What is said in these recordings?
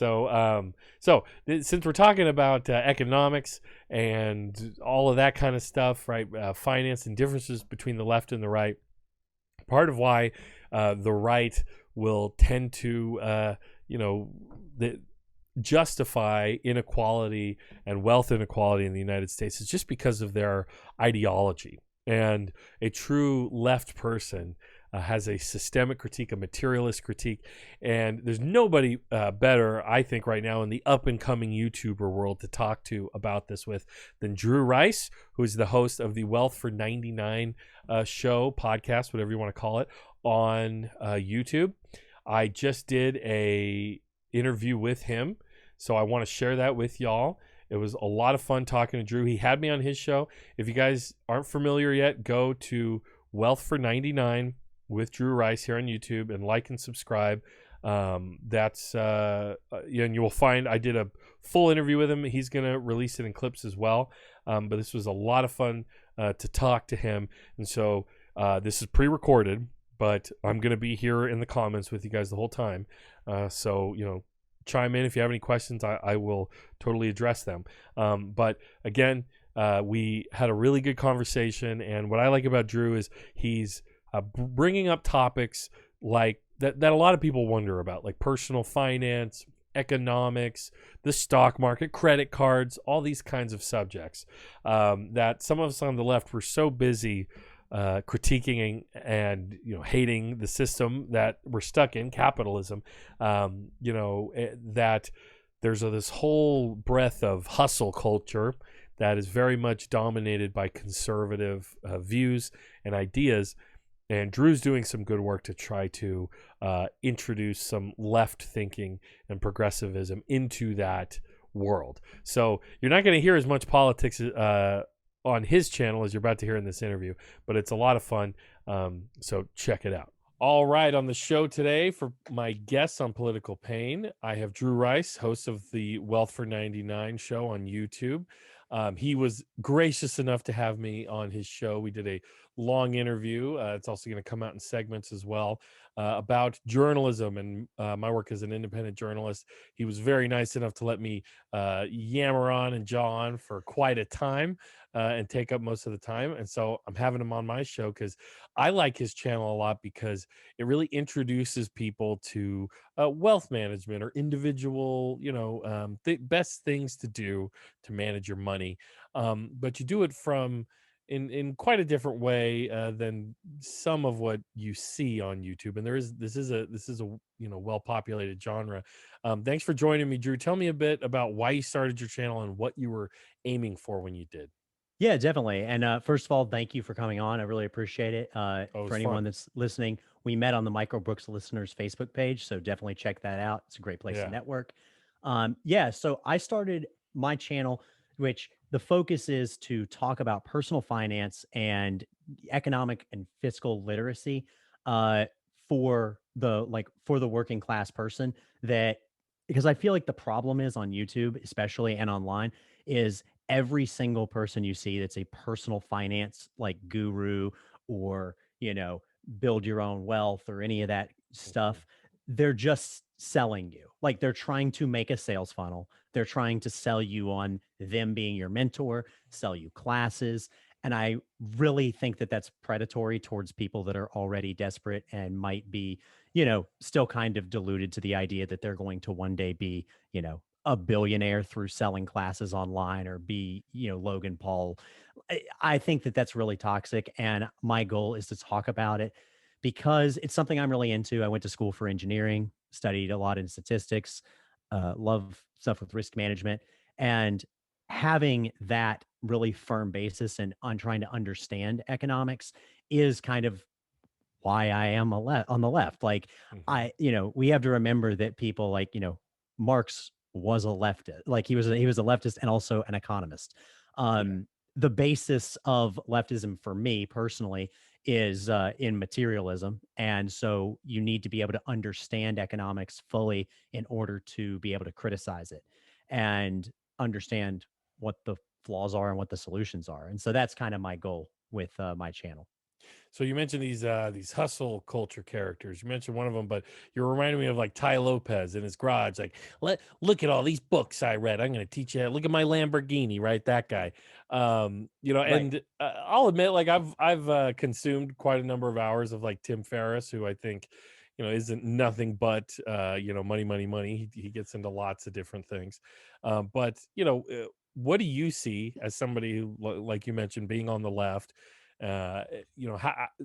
Since we're talking about economics and all of that kind of stuff, right? Finance and differences between the left and the right. Part of why the right will tend to, justify inequality and wealth inequality in the United States is just because of their ideology. And a true left person has a systemic critique, a materialist critique. And there's nobody better, I think, right now in the up-and-coming YouTuber world to talk to about this with than Drew Rice, who is the host of the Wealth for 99 show, podcast, whatever you want to call it, on YouTube. I just did a interview with him, so I want to share that with y'all. It was a lot of fun talking to Drew. He had me on his show. If you guys aren't familiar yet, go to Wealth for 99 with Drew Rice here on YouTube and like and subscribe. And you will find I did a full interview with him. He's going to release it in clips as well. But this was a lot of fun to talk to him. And so this is pre-recorded, but I'm going to be here in the comments with you guys the whole time. So chime in if you have any questions. I will totally address them. But again, we had a really good conversation. And what I like about Drew is he's bringing up topics like that a lot of people wonder about, like personal finance, economics, the stock market, credit cards, all these kinds of subjects that some of us on the left were so busy critiquing and hating the system that we're stuck in, capitalism, that there's this whole breadth of hustle culture that is very much dominated by conservative views and ideas. And Drew's doing some good work to try to introduce some left thinking and progressivism into that world. So you're not going to hear as much politics on his channel as you're about to hear in this interview, but it's a lot of fun. So check it out. All right, on the show today for my guests on Political Payne, I have Drew Rice, host of the Wealth for 99 show on YouTube. He was gracious enough to have me on his show. We did a long interview. It's also going to come out in segments as well about journalism and my work as an independent journalist. He was very nice enough to let me yammer on and jaw on for quite a time and take up most of the time. And so I'm having him on my show because I like his channel a lot because it really introduces people to wealth management or individual, best things to do to manage your money. But you do it from in quite a different way than some of what you see on YouTube. And this is a well-populated genre. Thanks for joining me, Drew. Tell me a bit about why you started your channel and what you were aiming for when you did. Yeah, definitely. And first of all, thank you for coming on. I really appreciate it. It was For anyone fun. that's listening, we met on the Micro Brooks Listeners Facebook page, so definitely check that out. It's a great place to Yeah. network. Yeah, so I started my channel, which the focus is to talk about personal finance and economic and fiscal literacy uh, for the working class person. That because I feel like the problem is on YouTube, especially and online, is every single person you see that's a personal finance like guru or build your own wealth or any of that Mhm. stuff, they're just selling you. Like they're trying to make a sales funnel. They're trying to sell you on them being your mentor, sell you classes. And I really think that that's predatory towards people that are already desperate and might be, still kind of deluded to the idea that they're going to one day be, a billionaire through selling classes online or be, Logan Paul. I think that that's really toxic. And my goal is to talk about it because it's something I'm really into. I went to school for engineering, studied a lot in statistics, love stuff with risk management. And having that really firm basis and on trying to understand economics is kind of why I am on the left. Like Mhm. we have to remember that people like, Marx was a leftist. Like he was a leftist and also an economist. Yeah. The basis of leftism for me personally is in materialism. And so you need to be able to understand economics fully in order to be able to criticize it and understand what the flaws are and what the solutions are. And so that's kind of my goal with my channel. So you mentioned these hustle culture characters. You mentioned one of them, but you're reminding me of like Ty Lopez in his garage. Like, look at all these books I read. I'm going to teach you. Look at my Lamborghini, right? That guy. Right. And I'll admit, like I've consumed quite a number of hours of like Tim Ferriss, who I think, isn't nothing but money, money, money. He gets into lots of different things, but what do you see as somebody who, like you mentioned, being on the left? How,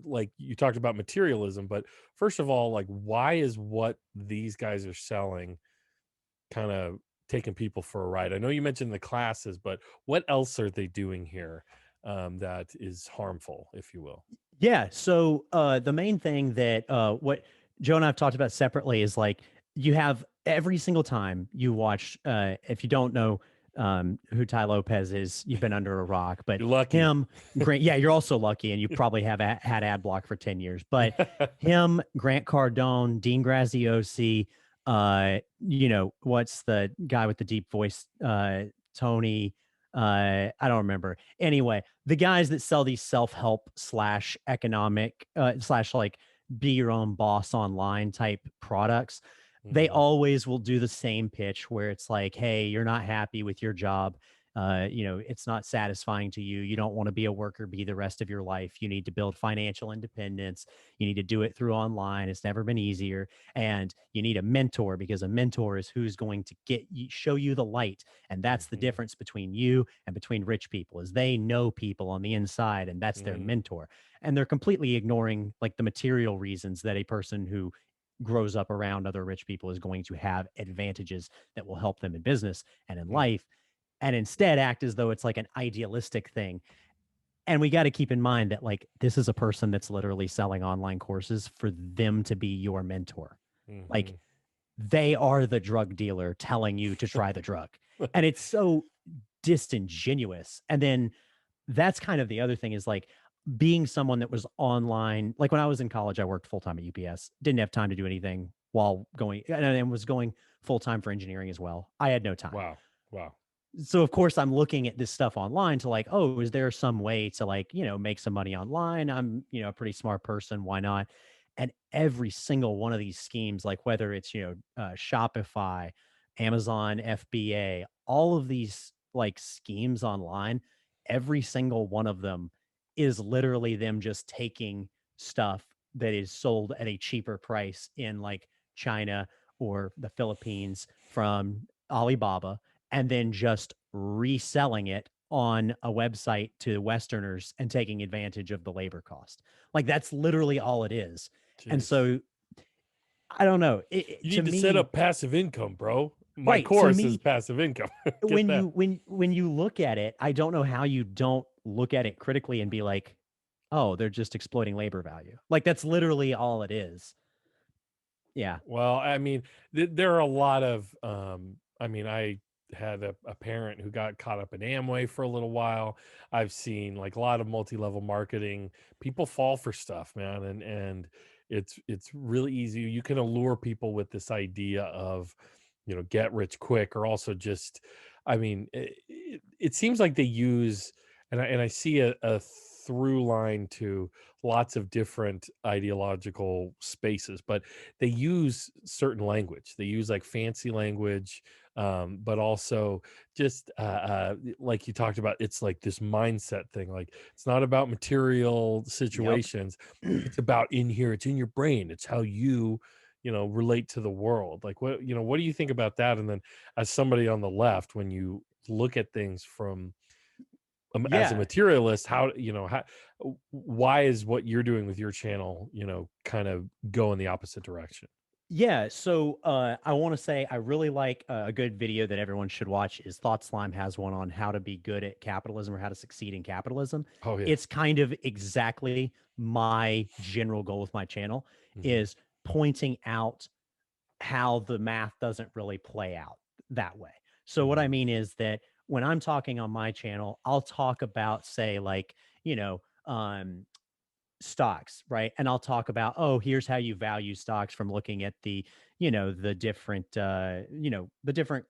like you talked about materialism, but first of all, like why is what these guys are selling kind of taking people for a ride? I know you mentioned the classes, but what else are they doing here that is harmful, if you will? Yeah. So the main thing that what Joe and I've talked about separately is like you have every single time you watch, if you don't know who Ty Lopez is, you've been under a rock. But You're lucky. him, Grant, yeah, you're also lucky, and you probably have had ad block for 10 years. But him, Grant Cardone, Dean Graziosi, what's the guy with the deep voice? Tony. I don't remember. Anyway, the guys that sell these self-help slash economic slash like be your own boss online type products, they Mhm, always will do the same pitch where it's like, hey, you're not happy with your job. It's not satisfying to you. You don't want to be a worker bee the rest of your life. You need to build financial independence. You need to do it through online. It's never been easier. And you need a mentor, because a mentor is who's going to show you the light. And that's the mhm, difference between you and between rich people, is they know people on the inside, and that's their mhm, mentor. And they're completely ignoring like the material reasons that a person who grows up around other rich people is going to have advantages that will help them in business and in mhm, life, and instead act as though it's like an idealistic thing. And we got to keep in mind that like this is a person that's literally selling online courses for them to be your mentor. Like mhm. they are the drug dealer telling you to try the drug. And it's so disingenuous. And then that's kind of the other thing, is like being someone that was online. Like when I was in college, I worked full time at UPS, didn't have time to do anything while going, and was going full time for engineering as well. I had no time. Wow, wow. So of course I'm looking at this stuff online to like, oh, is there some way to like, make some money online? I'm, a pretty smart person. Why not? And every single one of these schemes, like whether it's, Shopify, Amazon, FBA, all of these like schemes online, every single one of them is literally them just taking stuff that is sold at a cheaper price in like China or the Philippines from Alibaba, and then just reselling it on a website to Westerners and taking advantage of the labor cost. Like that's literally all it is. And Jeez. so I don't know. You To need to set me, up passive income, bro. My right? To course is me, passive income. Get when that. you look at it, I don't know how you don't look at it critically and be like, oh, they're just exploiting labor value. Like that's literally all it is. Yeah. Well, I mean, there are a lot of, I mean, I had a parent who got caught up in Amway for a little while. I've seen like a lot of multi-level marketing. People fall for stuff, man, and it's really easy. You can allure people with this idea of, get rich quick, or also just, I mean, it seems like they use, and I see a through line to lots of different ideological spaces, but they use certain language. They use like fancy language, but also just like you talked about. It's like this mindset thing. Like it's not about material Yep. situations. It's about in here. It's in your brain. It's how you relate to the world. Like what do you think about that? And then as somebody on the left, when you look at things from as a Yeah. materialist, why is what you're doing with your channel kind of go in the opposite direction? Yeah, so I want to say I really like a good video that everyone should watch. Is Thought Slime has one on how to be good at capitalism, or how to succeed in capitalism. Oh yeah. It's kind of exactly my general goal with my channel, Hmm. is pointing out how the math doesn't really play out that way. So what I Hmm. mean is that when I'm talking on my channel, I'll talk about, say, like, stocks, right? And I'll talk about, oh, here's how you value stocks from looking at the, the different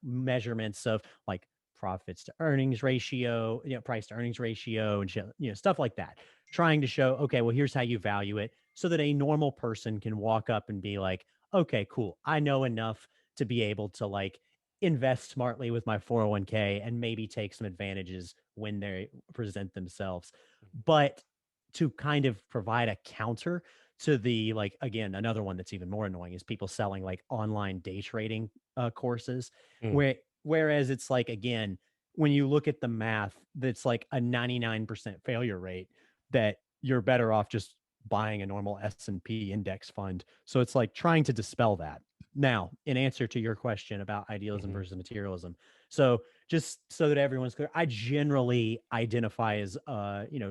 measurements of like profits to earnings ratio, price to earnings ratio, and stuff like that. Trying to show, okay, well, here's how you value it, so that a normal person can walk up and be like, okay, cool, I know enough to be able to like invest smartly with my 401k and maybe take some advantages when they present themselves. But to kind of provide a counter to the, like, again, another one that's even more annoying is people selling like online day trading courses, Mm. whereas it's like, again, when you look at the math, that's like a 99% failure rate, that you're better off just buying a normal S&P index fund. So it's like trying to dispel that. Now, in answer to your question about idealism Mhm. versus materialism, so just so that everyone's clear, I generally identify as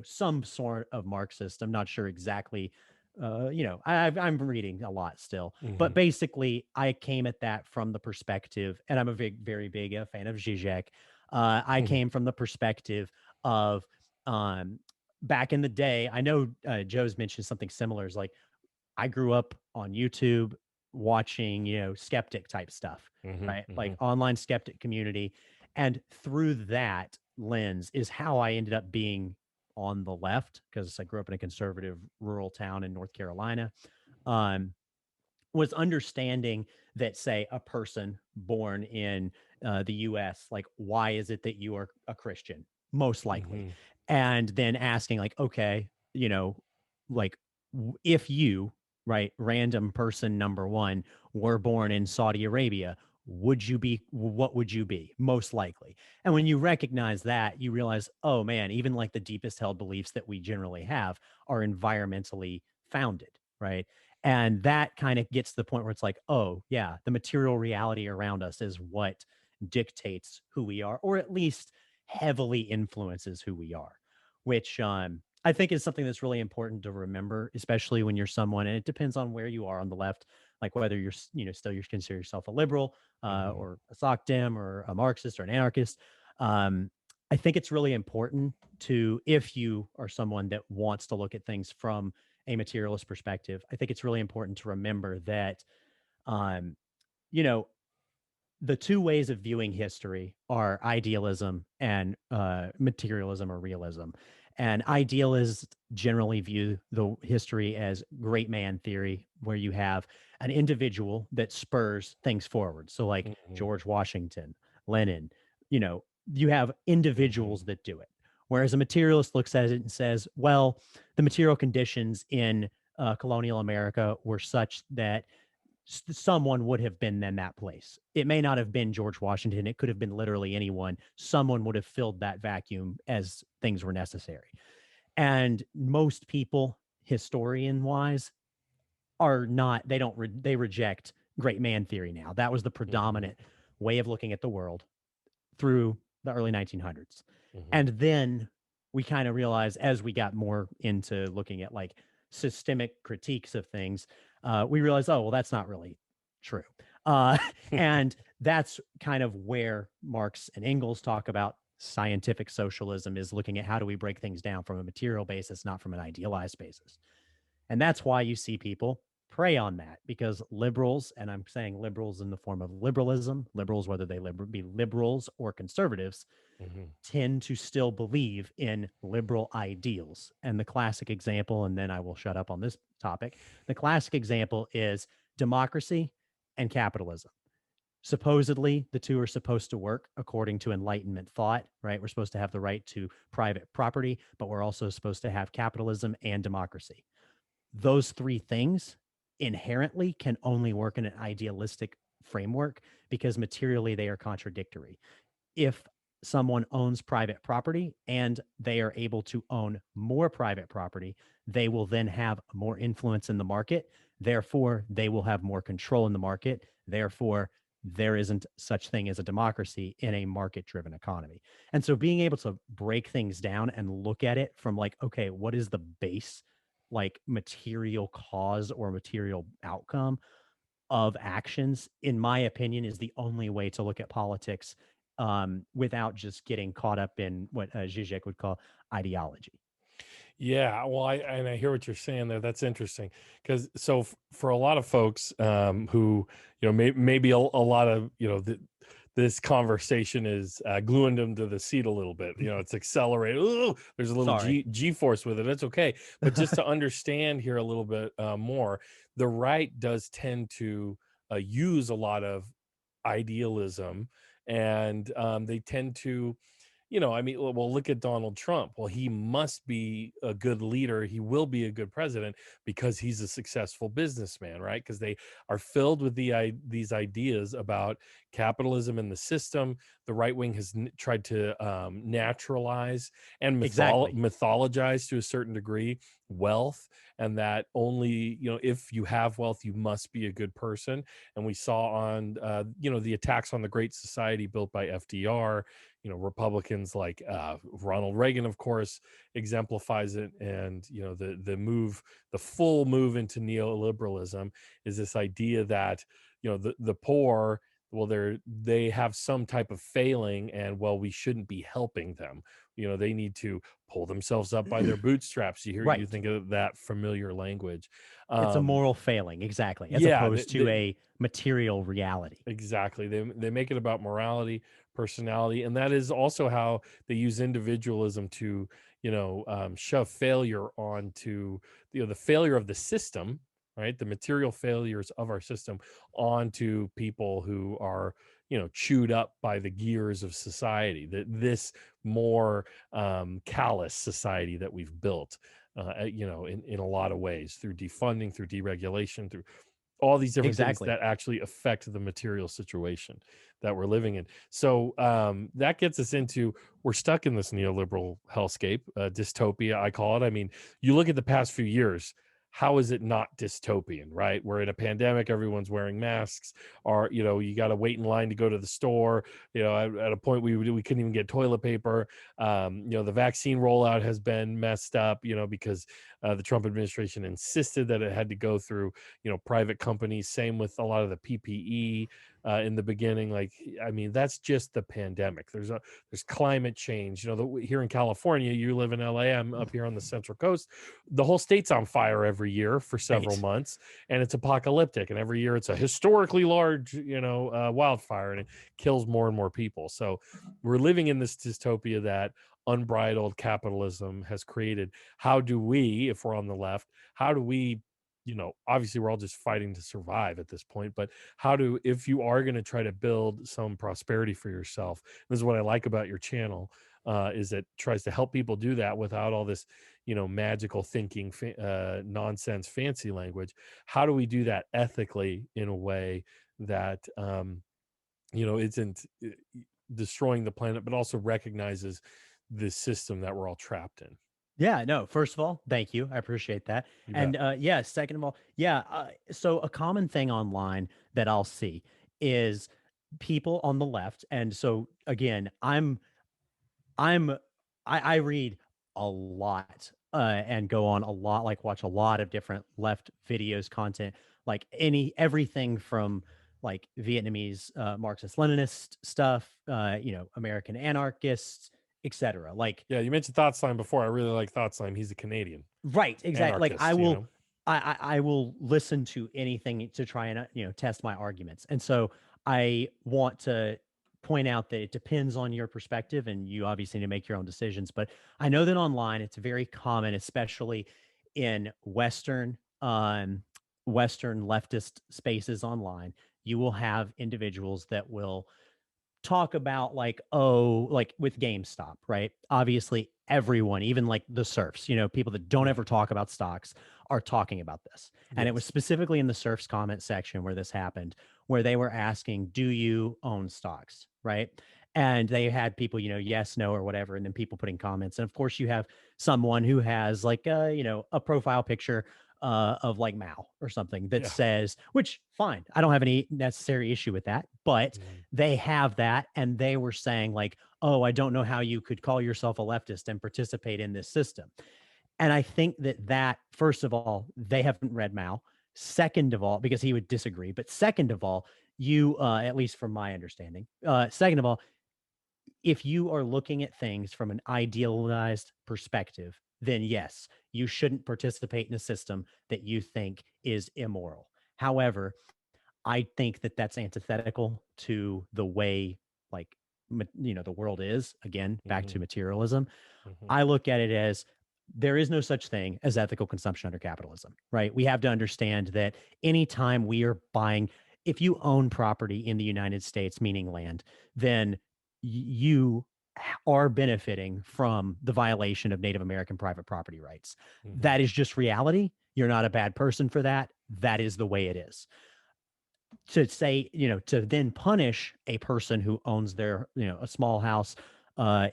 some sort of Marxist. I'm not sure exactly. I'm reading a lot still, but Mhm. basically, I came at that from the perspective, and I'm a very big fan of Zizek. I Mhm. came from the perspective of um, back in the day. I know Joe's mentioned something similar. Is like I grew up on YouTube watching, skeptic type stuff, Mhm. right? Like Mhm. online skeptic community. And through that lens is how I ended up being on the left, because I grew up in a conservative rural town in North Carolina. Um, was understanding that, say, a person born in the US, like, why is it that you are a Christian? Most likely. Mhm. And then asking, like, okay, like, if you, right, random person number one, were born in Saudi Arabia, what would you be? Most likely. And when you recognize that, you realize, oh man, even like the deepest held beliefs that we generally have are environmentally founded, right? And that kind of gets to the point where it's like, oh, yeah, the material reality around us is what dictates who we are, or at least heavily influences who we are, which I think is something that's really important to remember, especially when you're someone, and it depends on where you are on the left, like whether you're, still you consider yourself a liberal Mhm. or a soc dem or a Marxist or an anarchist. Um, I think it's really important to, if you are someone that wants to look at things from a materialist perspective, I think it's really important to remember that, um, you know, the two ways of viewing history are idealism and materialism or realism. And idealists generally view the history as great man theory, where you have an individual that spurs things forward. So, like Mhm. George Washington, Lenin, you have individuals Mhm. that do it. Whereas a materialist looks at it and says, well, the material conditions in colonial America were such that someone would have been in that place. It may not have been George Washington. It could have been literally anyone. Someone would have filled that vacuum as things were necessary. And most people, historian wise, are not, they don't, they reject great man theory now. That was the Mhm. predominant way of looking at the world through the early 1900s. Mhm. And then we kind of realized, as we got more into looking at like systemic critiques of things, we realized, oh, well, that's not really true. Uh, and that's kind of where Marx and Engels talk about scientific socialism, is looking at how do we break things down from a material basis, not from an idealized basis. And that's why you see people prey on that, because liberals, and I'm saying liberals in the form of liberalism, liberals, whether they be liberals or conservatives, Mhm. tend to still believe in liberal ideals. And the classic example, and then I will shut up on this topic, the classic example is democracy and capitalism. Supposedly, the two are supposed to work according to Enlightenment thought, right? We're supposed to have the right to private property, but we're also supposed to have capitalism and democracy. Those three things inherently can only work in an idealistic framework, because materially they are contradictory. If someone owns private property and they are able to own more private property, they will then have more influence in the market. Therefore, they will have more control in the market. Therefore, there isn't such thing as a democracy in a market driven economy. And so being able to break things down and look at it from like, okay, what is the base, like, material cause or material outcome of actions, in my opinion, is the only way to look at politics, without just getting caught up in what Zizek would call ideology. Yeah, well, I hear what you're saying there. That's interesting because for a lot of folks who maybe a lot of this conversation is gluing them to the seat a little bit. You know, it's accelerated. Ooh, there's a little Sorry. G force with it. It's okay. But just to understand here a little bit more, the right does tend to use a lot of idealism, and they tend to, you know, I mean, well, look at Donald Trump. Well, he must be a good leader. He will be a good president because he's a successful businessman, right? Because they are filled with these ideas about capitalism and the system. The right wing has tried to naturalize and Exactly. mythologize to a certain degree wealth, and that only, you know, if you have wealth, you must be a good person. And we saw on, you know, the attacks on the Great Society built by FDR. You know, Republicans like Ronald Reagan, of course, exemplifies it. And you know, the full move into neoliberalism is this idea that, you know, the poor, well, they have some type of failing, and well, we shouldn't be helping them. You know, they need to pull themselves up by their bootstraps. You Right. think of that familiar language. It's a um moral failing, exactly, as yeah, opposed to a material reality. exactly. They make it about morality, personality, and that is also how they use individualism to, you know, shove failure onto, you know, the failure of the system, right? The material failures of our system onto people who are, you know, chewed up by the gears of society. That this more callous society that we've built, you know, in a lot of ways, through defunding, through deregulation, through all these different things Exactly. that actually affect the material situation that we're living in. So that gets us into, we're stuck in this neoliberal hellscape, dystopia, I call it. I mean, you look at the past few years, how is it not dystopian, right? We're in a pandemic, everyone's wearing masks, or, you know, you got to wait in line to go to the store. You know, at a point we couldn't even get toilet paper. You know, the vaccine rollout has been messed up, you know, because the Trump administration insisted that it had to go through, you know, private companies. Same with a lot of the PPE in the beginning. Like, I mean, that's just the pandemic. There's climate change. You know, here in California, you live in LA. I'm up here on the Central Coast. The whole state's on fire every year for several Right. months, and it's apocalyptic. And every year, it's a historically large, you know, wildfire, and it kills more and more people. So we're living in this dystopia that unbridled capitalism has created. How do we, if we're on the left, how do we, you know, obviously we're all just fighting to survive at this point, but how do, if you are going to try to build some prosperity for yourself, this is what I like about your channel, is it tries to help people do that without all this, you know, magical thinking, nonsense, fancy language. How do we do that ethically in a way that, you know, isn't destroying the planet, but also recognizes the system that we're all trapped in? Yeah, no, first of all, thank you. I appreciate that. You bet. And yeah, second of all, yeah, so a common thing online that I'll see is people on the left. And so again, I'm I read a lot and go on a lot, like watch a lot of different left videos, content, like everything from like Vietnamese Marxist Leninist stuff, you know, American anarchists, etc. Like Yeah, you mentioned Thought Slime before. I really like Thought Slime. He's a Canadian right, exactly. Like anarchist, you know? I will listen to anything to try and you know test my arguments. And so I want to point out that it depends on your perspective and you obviously need to make your own decisions, but I know that online it's very common, especially in western leftist spaces online, you will have individuals that will talk about like, oh, like with GameStop, right? Obviously, everyone, even like the serfs, you know, people that don't Yeah. ever talk about stocks are talking about this. And it was Yes. specifically in the serfs comment section where this happened, where they were asking, do you own stocks? Right. And they had people, you know, yes, no, or whatever. And then people putting comments. And of course, you have someone who has like, you know, a profile picture of like Mao or something that Yeah. says, which fine, I don't have any necessary issue with that, but Mhm. they have that. And they were saying, like, oh, I don't know how you could call yourself a leftist and participate in this system. And I think that, first of all, they haven't read Mao. Second of all, because he would disagree, but second of all, you, at least from my understanding, second of all, if you are looking at things from an idealized perspective, then yes, you shouldn't participate in a system that you think is immoral. However, I think that that's antithetical to the way like the world is, again, back Mm-hmm. to materialism. Mm-hmm. I look at it as there is no such thing as ethical consumption under capitalism, right? We have to understand that anytime we are buying, if you own property in the United States, meaning land, then you are benefiting from the violation of Native American private property rights. Mm-hmm. That is just reality. You're not a bad person for that. That is the way it is. To say, to then punish a person who owns their, a small house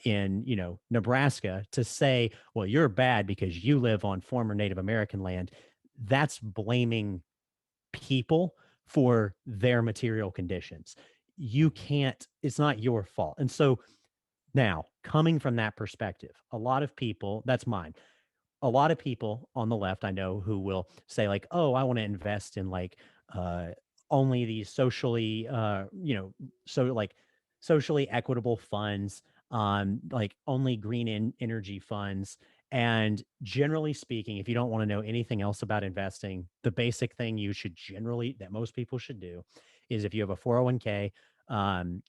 in, Nebraska, to say, well, you're bad because you live on former Native American land, that's blaming people for their material conditions. You Mm-hmm. can't, it's not your fault. And so now, coming from that perspective, a lot of people, that's mine, a lot of people on the left I know who will say like, "Oh, I want to invest in like uh only these socially so like socially equitable funds, like only energy funds." And generally speaking, if you don't want to know anything else about investing, the basic thing you should generally that most people should do is if you have a 401k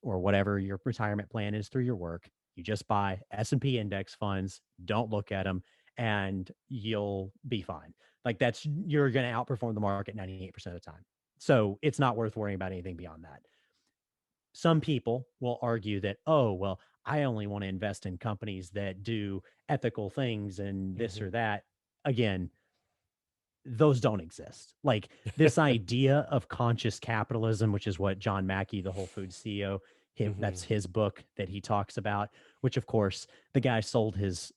or whatever your retirement plan is through your work, you just buy S&P index funds, don't look at them, and you'll be fine. Like you're going to outperform the market 98% of the time. So it's not worth worrying about anything beyond that. Some people will argue that, oh, well, I only want to invest in companies that do ethical things and this Mm-hmm. or that. Again, those don't exist. Like this idea of conscious capitalism, which is what John Mackey, the Whole Foods CEO, Mm-hmm. that's his book that he talks about, which of course the guy sold his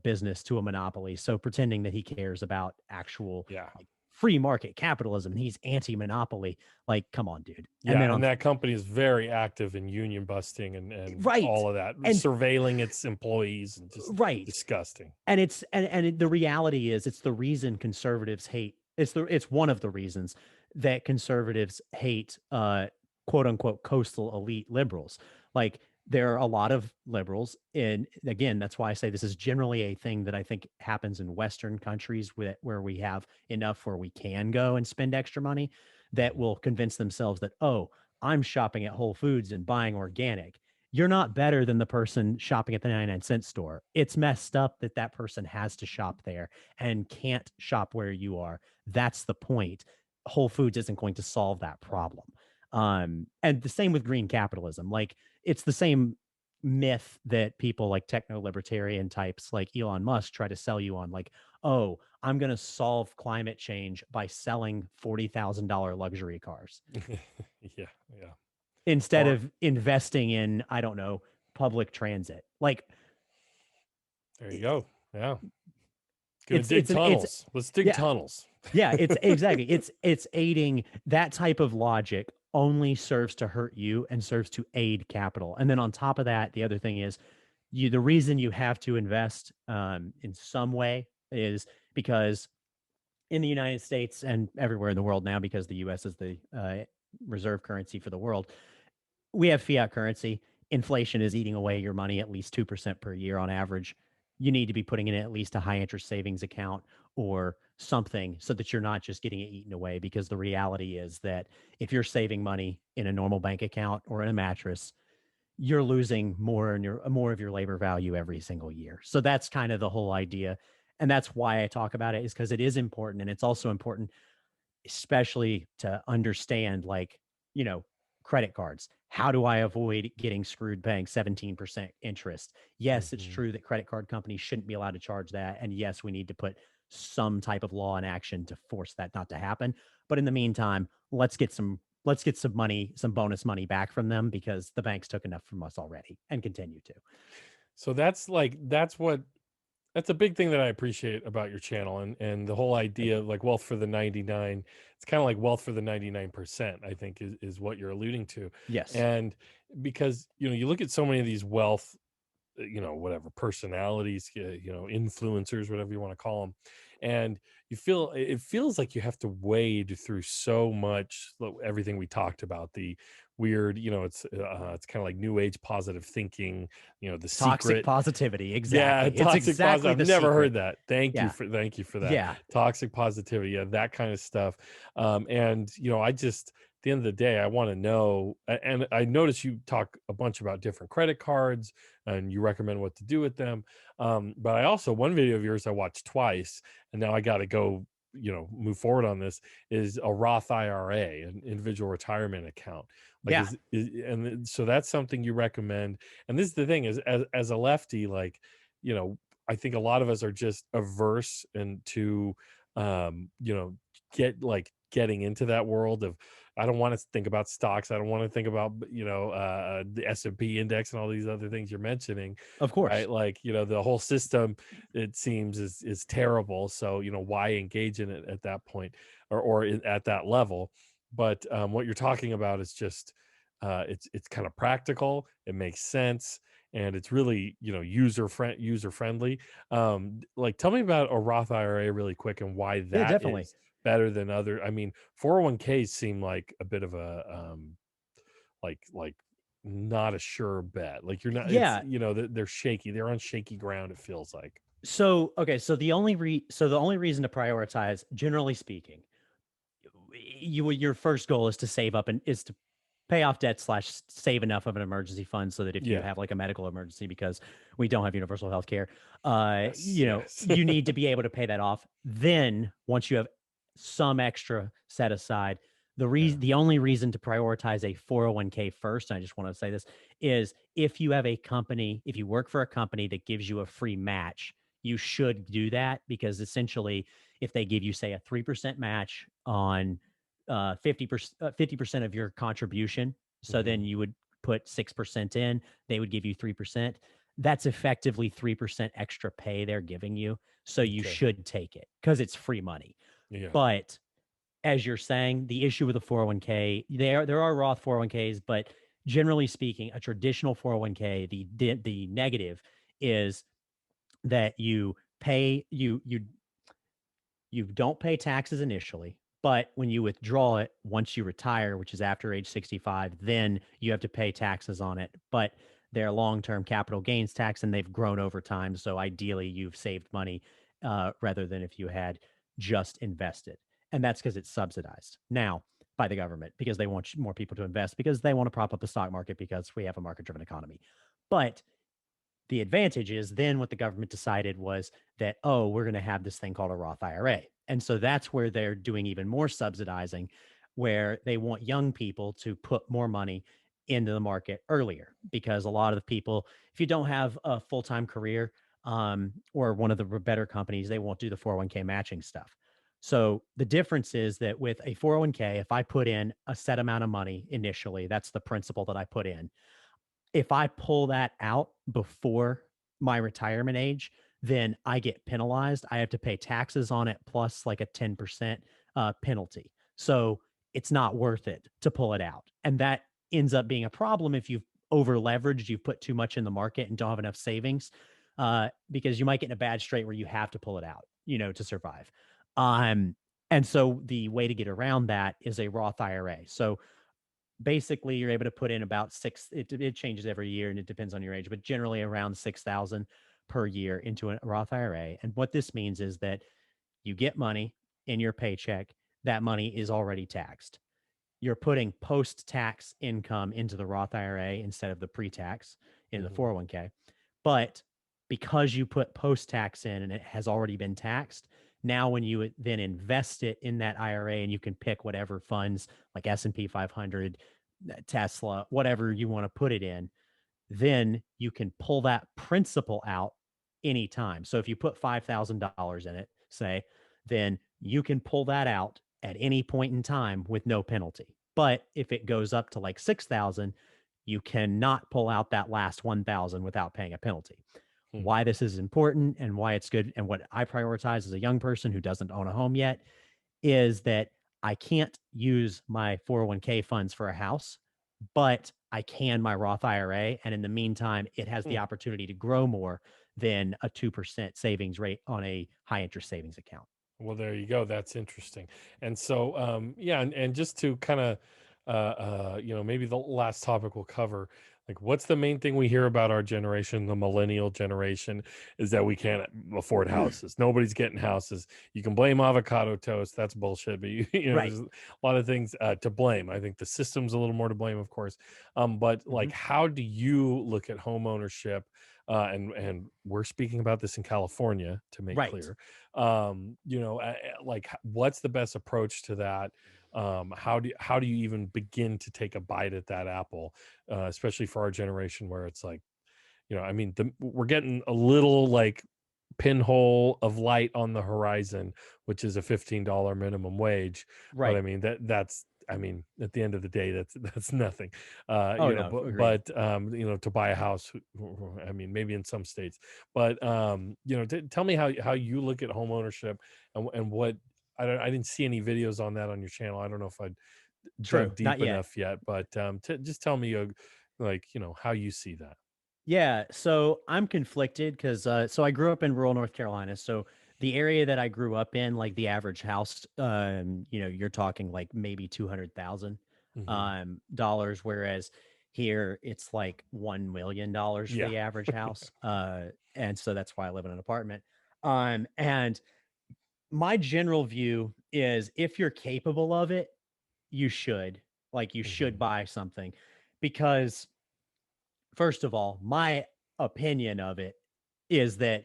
business to a monopoly. So pretending that he cares about actual Yeah. like free market capitalism and he's anti-monopoly, like, come on, dude. And Yeah, then and on that company is very active in union busting and right. all of that, And surveilling its employees and just right. disgusting. And the reality is it's the reason conservatives hate it's one of the reasons that conservatives hate quote unquote coastal elite liberals. Like there are a lot of liberals, and again, that's why I say this is generally a thing that I think happens in Western countries where we have enough where we can go and spend extra money, that Mhm. will convince themselves that, oh, I'm shopping at Whole Foods and buying organic. You're not better than the person shopping at the 99-cent store. It's messed up that that person has to shop there and can't shop where you are. That's the point. Whole Foods isn't going to solve that problem. And the same with green capitalism. Like it's the same myth that people like techno libertarian types like Elon Musk try to sell you on, like, oh, I'm going to solve climate change by selling $40,000 luxury cars Yeah, yeah. instead Or of investing in, I don't know, public transit. Like there you i- go. Yeah. Gonna it's dig it's tunnels. Let's dig yeah, tunnels. yeah, it's exactly. It's aiding. That type of logic only serves to hurt you and serves to aid capital. And then on top of that, the other thing is the reason you have to invest in some way is because in the United States and everywhere in the world now, because the US is the reserve currency for the world, we have fiat currency. Inflation is eating away your money at least 2% per year on average. You need to be putting in at least a high interest savings account or something so that you're not just getting it eaten away. Because the reality is that if you're saving money in a normal bank account or in a mattress, you're losing more of your labor value every single year. So that's kind of the whole idea. And that's why I talk about it, is because it is important. And it's also important especially to understand, like, you know, credit cards. How do I avoid getting screwed paying 17% interest? Yes, it's Mhm. true that credit card companies shouldn't be allowed to charge that. And yes, we need to put some type of law in action to force that not to happen. But in the meantime, let's get some money, some bonus money back from them because the banks took enough from us already and continue to. So that's a big thing that I appreciate about your channel and the whole Thank idea you. of like wealth for the 99. It's kind of like wealth for the 99%, I think is what you're alluding to. Yes. And because, you look at so many of these wealth, whatever personalities, influencers, whatever you want to call them. And it feels like you have to wade through so much, everything we talked about, the weird, it's kind of like new age positive thinking, the Toxic secret. positivity. Yeah, Exactly. It's toxic positive. exactly I've the never heard secret. that. Yeah. Thank you for that. Yeah. Toxic positivity, yeah, that kind of stuff. And I just the end of the day, I want to know. And I notice you talk a bunch about different credit cards and you recommend what to do with them. But I also, one video of yours I watched twice, and now I got to go, move forward on this, is a Roth IRA, an individual retirement account. Like, Yeah, so that's something you recommend. And this is the thing is, as a lefty, like, you know, I think a lot of us are just averse and to, you know, getting into that world of, I don't want to think about stocks. I don't want to think about, the S&P index and all these other things you're mentioning, of course. right? Like, the whole system, it seems, is terrible. So, why engage in it at that point, at that level? But what you're talking about is just, it's kind of practical. It makes sense, and it's really, user friendly. Like, tell me about a Roth IRA really quick, and why Yeah, that definitely. is better than other. I mean, 401ks seem like a bit of a, like not a sure bet. Like, you're not. It's, Yeah. they're shaky. They're on shaky ground. It feels like. So okay, so the only reason to prioritize, generally speaking, your first goal is to save up and is to pay off debt slash save enough of an emergency fund so that if you Yeah. have like a medical emergency, because we don't have universal health care, Yes. Yes. you need to be able to pay that off. Then once you have some extra set aside, Yeah. the only reason to prioritize a 401k first, and I just want to say this, is if you have a company, if you work for a company that gives you a free match, you should do that, because essentially if they give you, say, a 3% match on 50% of your contribution. So then Hmm. you would put 6% in, they would give you 3%. That's effectively 3% extra pay they're giving you. So you Okay. should take it because it's free money. Yeah. But as you're saying, the issue with the 401k, there are Roth 401ks, but generally speaking, a traditional 401k, the negative is that you don't pay taxes initially, but when you withdraw it, once you retire, which is after age 65, then you have to pay taxes on it. But they're long-term capital gains tax, and they've grown over time. So ideally, you've saved money rather than if you had just invested. And that's because it's subsidized now by the government, because they want more people to invest, because they want to prop up the stock market, because we have a market-driven economy. But the advantage is then what the government decided was that, oh, we're going to have this thing called a Roth IRA. And so that's where they're doing even more subsidizing, where they want young people to put more money into the market earlier. Because a lot of the people, if you don't have a full time career, or one of the better companies, they won't do the 401k matching stuff. So the difference is that with a 401k, if I put in a set amount of money initially, that's the principal that I put in. If I pull that out before my retirement age, then I get penalized. I have to pay taxes on it plus like a 10% penalty. So it's not worth it to pull it out. And that ends up being a problem if you've over leveraged, you've put too much in the market and don't have enough savings, because you might get in a bad strait where you have to pull it out, to survive. Um, and so the way to get around that is a Roth IRA. So basically you're able to put in about it changes every year and it depends on your age, but generally around 6,000 per year into a Roth IRA. And what this means is that you get money in your paycheck, that money is already taxed. You're putting post-tax income into the Roth IRA instead of the pre-tax in the Hmm. 401k. But because you put post-tax in and it has already been taxed, now when you then invest it in that IRA, and you can pick whatever funds like S&P 500, Tesla, whatever you want to put it in, then you can pull that principal out anytime. So if you put $5,000 in it, say, then you can pull that out at any point in time with no penalty. But if it goes up to like 6,000, you cannot pull out that last 1,000 without paying a penalty. Why this is important and why it's good, and what I prioritize as a young person who doesn't own a home yet, is that I can't use my 401k funds for a house, but I can my Roth IRA. And in the meantime, it has the opportunity to grow more than a 2% savings rate on a high interest savings account. Well, there you go. That's interesting. And so, yeah, and just to kind of, maybe the last topic we'll cover, Like, what's the main thing we hear about our generation, the millennial generation, is that we can't afford houses. Nobody's getting houses. You can blame avocado toast. That's bullshit. But Right. there's a lot of things to blame. I think the system's a little more to blame, of course. But Hmm. like, how do you look at home ownership? And we're speaking about this in California, to make Right. clear. Like, what's the best approach to that? How do you even begin to take a bite at that apple, especially for our generation, where it's like, I mean, we're getting a little like pinhole of light on the horizon, which is a $15 minimum wage. But I Right. mean, that's, I mean, at the end of the day, that's nothing. Oh no, agreed. To buy a house, I mean, maybe in some states, but tell me how you look at home ownership, and what. I didn't see any videos on that on your channel. I don't know if I True. dug Not deep yet. enough yet, but just tell me, how you see that. Yeah, so I'm conflicted because so I grew up in rural North Carolina. So the area that I grew up in, like the average house, you're talking like maybe 200,000 Hmm. dollars, whereas here it's like $1 million for Yeah. the average house. And so that's why I live in an apartment. And my general view is if you're capable of it, you should. Like you should Hmm. buy something because first of all, my opinion of it is that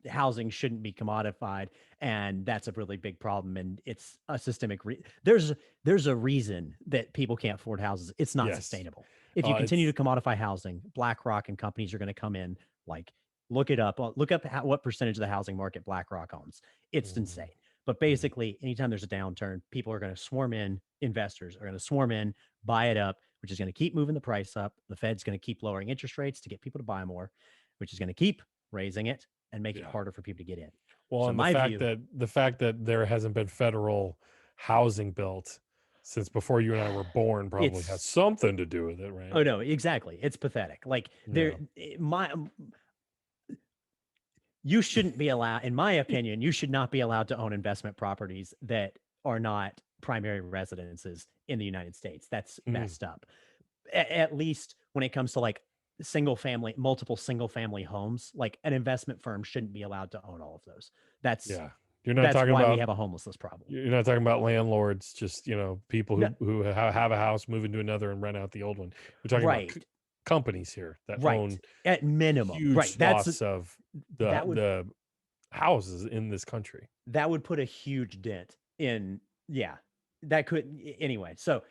housing shouldn't be commodified, and that's a really big problem. And it's a systemic. There's a reason that people can't afford houses. It's not Yes. sustainable. If you continue It's. to commodify housing, BlackRock and companies are going to come in. Like, look it up. Look up what percentage of the housing market BlackRock owns. It's Mhm, insane. But mhm. basically, anytime there's a downturn, people are going to swarm in. Investors are going to swarm in, buy it up, which is going to keep moving the price up. The Fed's going to keep lowering interest rates to get people to buy more, which is going to keep raising it and make it Yeah. harder for people to get in. Well, So and the my fact view, that there hasn't been federal housing built since before you and I were born probably has it's something to do with it, right? oh no, exactly. It's pathetic. Like there Yeah. my you shouldn't be allowed, in my opinion, you should not be allowed to own investment properties that are not primary residences in the United States. That's Mhm. messed up. At least when it comes to like multiple single family homes, like an investment firm shouldn't be allowed to own all of those. That's Yeah. You're not that's talking why we about have a homelessness problem. you're not talking about landlords, just, people No, who have a house, move into another and rent out the old one. We're talking about right, companies here that right. own At minimum, huge right. That's swaths of the that would the houses in this country. that would put a huge dent in, yeah, that could anyway. So,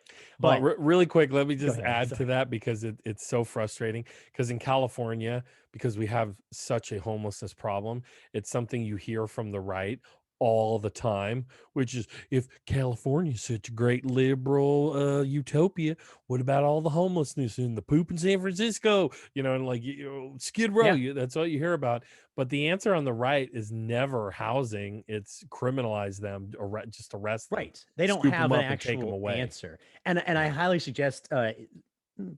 Well, but really quick, let me go just ahead. add to Sorry. that because it's so frustrating. Because in California, because we have such a homelessness problem, it's something you hear from the right all the time, which is, if California is such a great liberal utopia, what about all the homelessness and the poop in San Francisco? And like, Skid Row, Yeah, that's all you hear about. But the answer on the right is never housing; it's criminalize them, just arrest them, right. They don't scoop them have an up, and take them actual away. answer. And I Yeah. highly suggest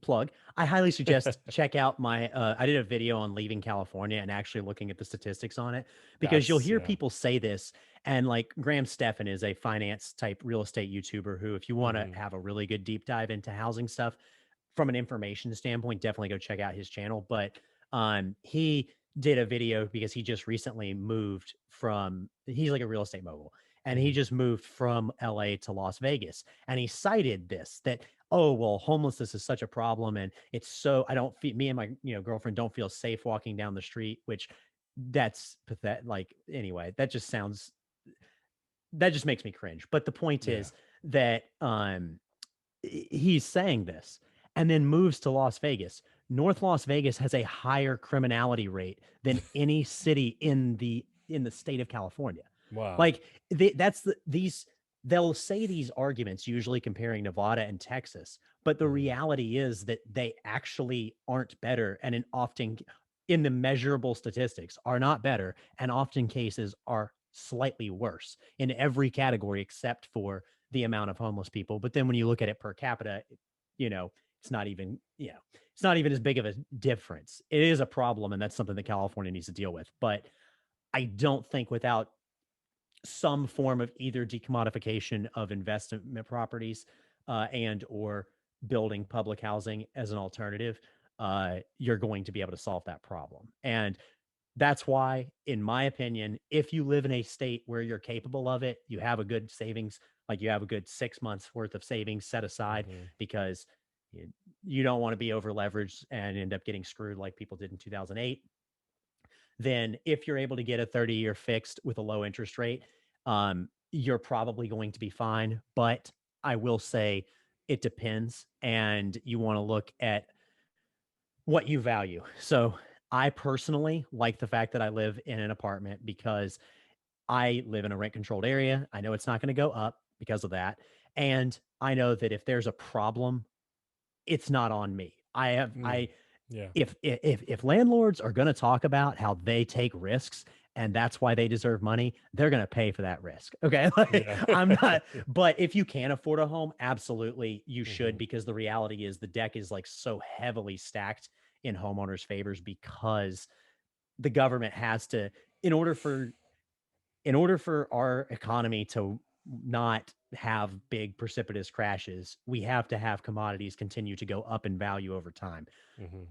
plug. I highly suggest check out my I did a video on leaving California and actually looking at the statistics on it because you'll That's hear yeah. people say this and like Graham Stephan is a finance type real estate YouTuber who if you want to Mhm, have a really good deep dive into housing stuff from an information standpoint, definitely go check out his channel, but he did a video because he just recently moved from he's like a real estate mogul and he mhm. just moved from LA to Las Vegas and he cited this that oh well homelessness is such a problem and it's so I don't feel me and my girlfriend don't feel safe walking down the street which that's pathetic like anyway that just makes me cringe but the point Yeah. is that he's saying this and then moves to Las Vegas. North Las Vegas has a higher criminality rate than any city in the state of California. Wow. Like these they'll say these arguments usually comparing Nevada and Texas, but the Mhm. reality is that they actually aren't better and in the measurable statistics are not better and often cases are slightly worse in every category except for the amount of homeless people. But then when you look at it per capita, you know, it's not even, it's not even as big of a difference. It is a problem, and that's something that California needs to deal with. But I don't think without some form of either decommodification of investment properties and or building public housing as an alternative, you're going to be able to solve that problem. And that's why, in my opinion, if you live in a state where you're capable of it, you have a good savings, like you have a good 6 months worth of savings set aside Hmm. because you, you don't want to be over leveraged and end up getting screwed like people did in 2008. Then, if you're able to get a 30-year fixed with a low interest rate, you're probably going to be fine. But I will say it depends, and you want to look at what you value. So, I personally like the fact that I live in an apartment because I live in a rent controlled area. I know it's not going to go up because of that. And I know that if there's a problem, it's not on me. Mm. Yeah. If landlords are going to talk about how they take risks and that's why they deserve money, they're going to pay for that risk. Okay. Like, Yeah. I'm not, but if you can afford a home, absolutely you should, Hmm. because the reality is the deck is like so heavily stacked in homeowners' favors because the government has to, in order for our economy to not have big precipitous crashes, we have to have commodities continue to go up in value over time. Hmm.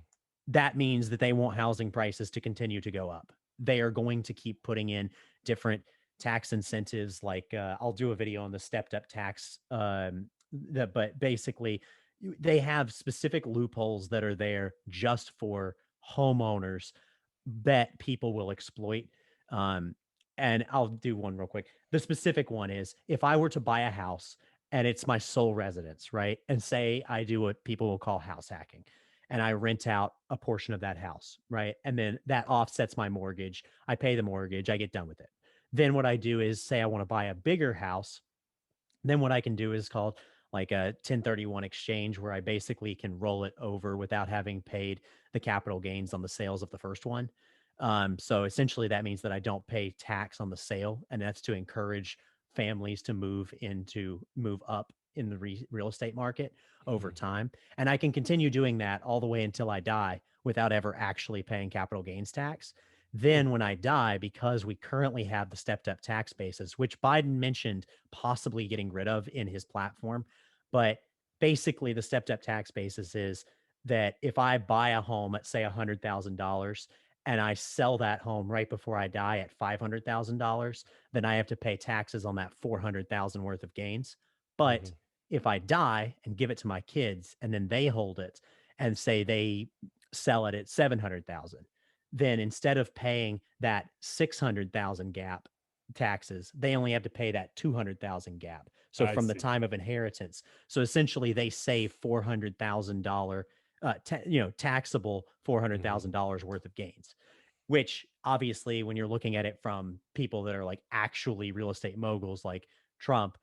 That means that they want housing prices to continue to go up. They are going to keep putting in different tax incentives. Like I'll do a video on the stepped up tax. But basically, they have specific loopholes that are there just for homeowners that people will exploit. Um, and I'll do one real quick. The specific one is if I were to buy a house and it's my sole residence, right? And say I do what people will call house hacking and I rent out a portion of that house, right? And then that offsets my mortgage. I pay the mortgage, I get done with it. Then what I do is say I want to buy a bigger house. Then what I can do is called like a 1031 exchange where I basically can roll it over without having paid the capital gains on the sales of the first one. So essentially that means that I don't pay tax on the sale, and that's to encourage families to move up in the real estate market over Hmm. time. And I can continue doing that all the way until I die without ever actually paying capital gains tax. Hmm. Then when I die, because we currently have the stepped up tax basis, which Biden mentioned possibly getting rid of in his platform. But basically, the stepped up tax basis is that if I buy a home at, say, $100,000 and I sell that home right before I die at $500,000, then I have to pay taxes on that 400,000 worth of gains. But Hmm. if I die and give it to my kids and then they hold it and say they sell it at 700,000, then instead of paying that 600,000 gap taxes, they only have to pay that 200,000 gap. So I from the see. time of inheritance, so essentially they save $400,000, taxable Hmm. $400,000 worth of gains. Which obviously, when you're looking at it from people that are like actually real estate moguls like Trump,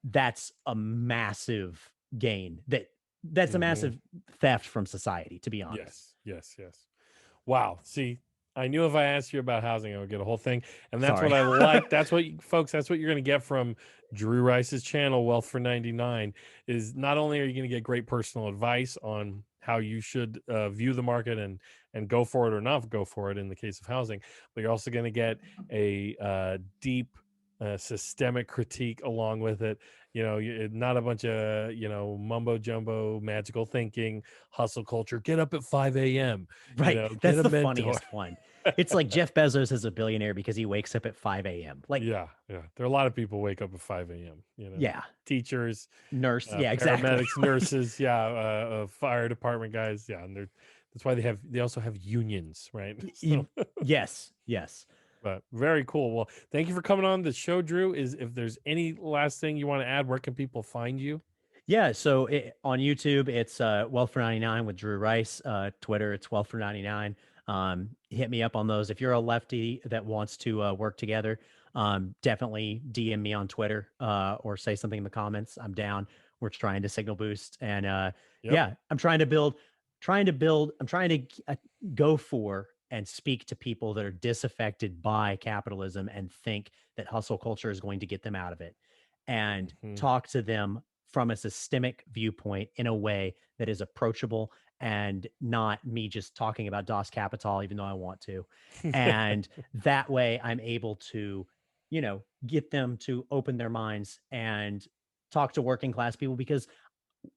that's a massive gain. That's a Hmm. massive theft from society, to be honest. Yes. Yes. Yes. Wow. See, I knew if I asked you about housing, I would get a whole thing. And that's what Sorry. I like. That's what, folks, that's what you're going to get from Drew Rice's channel, Wealth for 99, is not only are you going to get great personal advice on how you should view the market and go for it or not go for it in the case of housing, but you're also going to get a deep systemic critique along with it. Not a bunch of, mumbo jumbo, magical thinking, hustle culture, get up at 5 a.m., Right. get That's a the mentor. funniest one. It's like Jeff Bezos is a billionaire because he wakes up at 5 a.m. Like, Yeah, yeah. There are a lot of people wake up at 5 a.m., yeah, teachers, nurse. Yeah, exactly. paramedics, nurses, yeah, fire department guys, yeah, and that's why they also have unions, right? So, Yes, yes. but very cool. Well, thank you for coming on the show, Drew. Is if there's any last thing you want to add, where can people find you? Yeah, so on YouTube, it's Wealth for 99 with Drew Rice. Twitter, it's Wealth for 99. Hit me up on those. If you're a lefty that wants to work together, definitely DM me on Twitter or say something in the comments. I'm down. We're trying to signal boost. And Yep. yeah, I'm trying to go for and speak to people that are disaffected by capitalism and think that hustle culture is going to get them out of it, and Hmm. talk to them from a systemic viewpoint in a way that is approachable and not me just talking about Das Kapital, even though I want to. And that way I'm able to, get them to open their minds and talk to working class people, because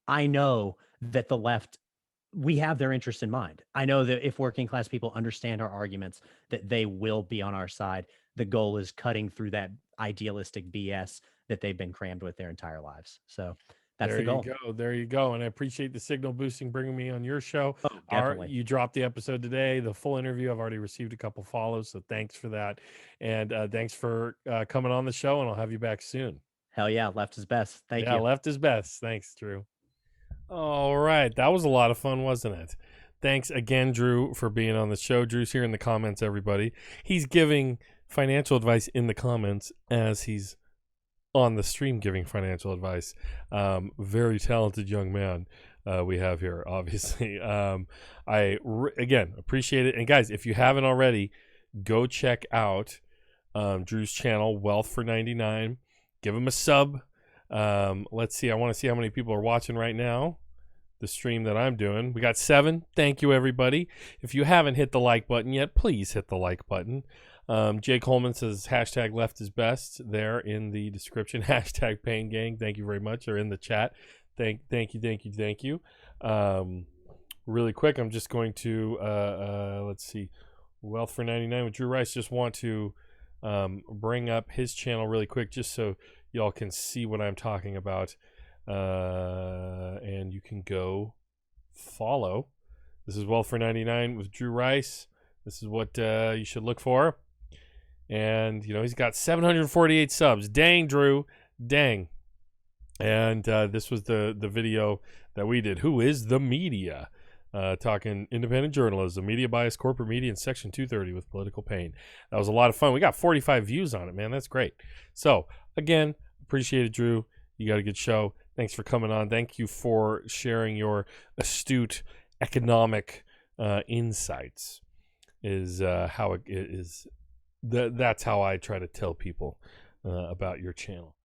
I know that the left we have their interest in mind. I know that if working class people understand our arguments, that they will be on our side. The goal is cutting through that idealistic BS that they've been crammed with their entire lives. So that's There the you goal. go. There you go. And I appreciate the signal boosting bringing me on your show. Oh, definitely. You dropped the episode today, the full interview. I've already received a couple follows, so thanks for that. And thanks for coming on the show, and I'll have you back soon. Hell yeah, left is best. Thank Yeah, you. left is best. Thanks, Drew. All right. That was a lot of fun, wasn't it? Thanks again, Drew, for being on the show. Drew's here in the comments, everybody. He's giving financial advice in the comments as he's on the stream giving financial advice. Very talented young man we have here, obviously. Again, appreciate it. And guys, if you haven't already, go check out Drew's channel, Wealth for 99. Give him a sub. Let's see. I want to see how many people are watching right now. The stream that I'm doing. We got 7. Thank you, everybody. If you haven't hit the like button yet, please hit the like button. Jake Holman says hashtag left is best there in the description. Hashtag Payne Gang. Thank you very much. Or in the chat. Thank you. Really quick, I'm just going to let's see. Wealth for 99 with Drew Rice. Just want to bring up his channel really quick just so y'all can see what I'm talking about. And you can go follow. This is Wealth for 99 with Drew Rice. This is what you should look for. And, you know, he's got 748 subs. Dang, Drew. Dang. And this was the video that we did. Who is the media? Talking independent journalism, media bias, corporate media, and Section 230 with Political Payne. That was a lot of fun. We got 45 views on it, man. That's great. So, again, appreciate it, Drew. You got a good show. Thanks for coming on. Thank you for sharing your astute economic insights. Is how it is. That's how I try to tell people about your channel.